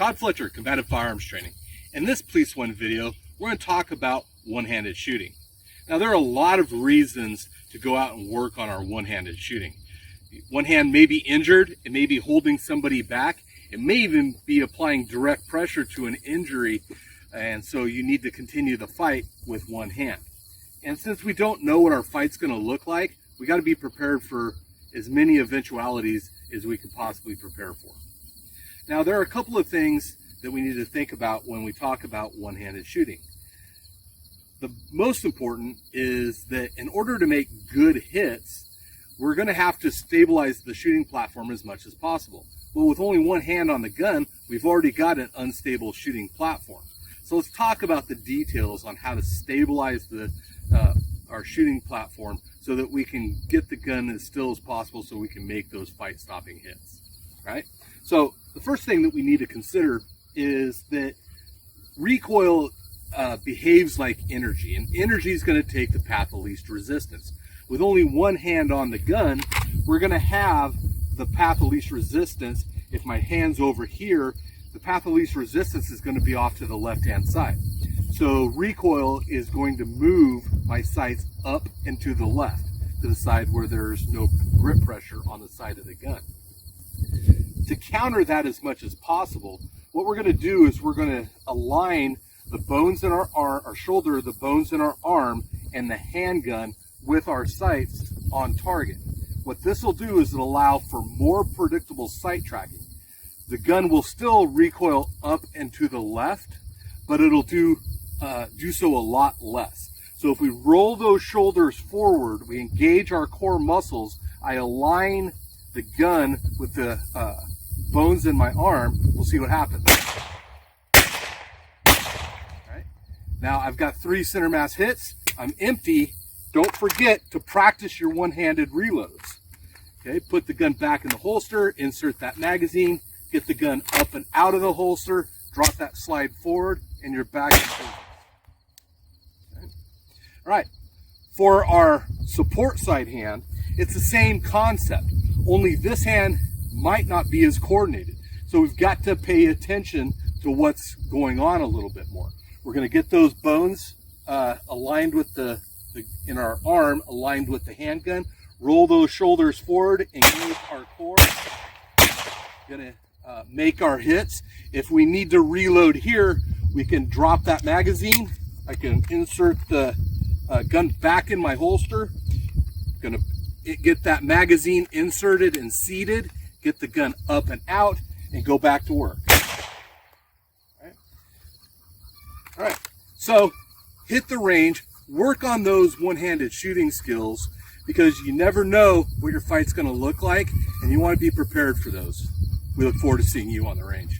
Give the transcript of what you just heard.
Todd Fletcher, Combative Firearms Training. In this Police One video, we're going to talk about one-handed shooting. Now, there are a lot of reasons to go out and work on our one-handed shooting. One hand may be injured, it may be holding somebody back, it may even be applying direct pressure to an injury, and so you need to continue the fight with one hand. And since we don't know what our fight's going to look like, we got to be prepared for as many eventualities as we could possibly prepare for. Now, there are a couple of things that we need to think about when we talk about one-handed shooting. The most important is that in order to make good hits, we're going to have to stabilize the shooting platform as much as possible. Well, with only one hand on the gun, we've already got an unstable shooting platform. So let's talk about the details on how to stabilize our shooting platform so that we can get the gun as still as possible so we can make those fight-stopping hits, right? So the first thing that we need to consider is that recoil behaves like energy, and energy is going to take the path of least resistance. With only one hand on the gun, we're going to have the path of least resistance. If my hand's over here, the path of least resistance is going to be off to the left-hand side. So recoil is going to move my sights up and to the left, to the side where there's no grip pressure on the side of the gun. To counter that as much as possible, what we're going to do is we're going to align the bones in our arm, our shoulder, the bones in our arm, and the handgun with our sights on target. What this will do is it'll allow for more predictable sight tracking. The gun will still recoil up and to the left, but it'll do so a lot less. So if we roll those shoulders forward, we engage our core muscles, I align the gun with the bones in my arm, we'll see what happens. Right. Now I've got 3 center mass hits, I'm empty. Don't forget to practice your one-handed reloads. Okay, put the gun back in the holster, insert that magazine, get the gun up and out of the holster, drop that slide forward, and you're back in business. Okay. All right, for our support side hand, it's the same concept, only this hand might not be as coordinated. So we've got to pay attention to what's going on a little bit more. We're going to get those bones aligned with in our arm, aligned with the handgun, roll those shoulders forward, engage our core. Going to make our hits. If we need to reload here, we can drop that magazine. I can insert the gun back in my holster. Going to get that magazine inserted and seated, get the gun up and out, and go back to work. All right. So hit the range, work on those one-handed shooting skills, because you never know what your fight's going to look like, and you want to be prepared for those. We look forward to seeing you on the range.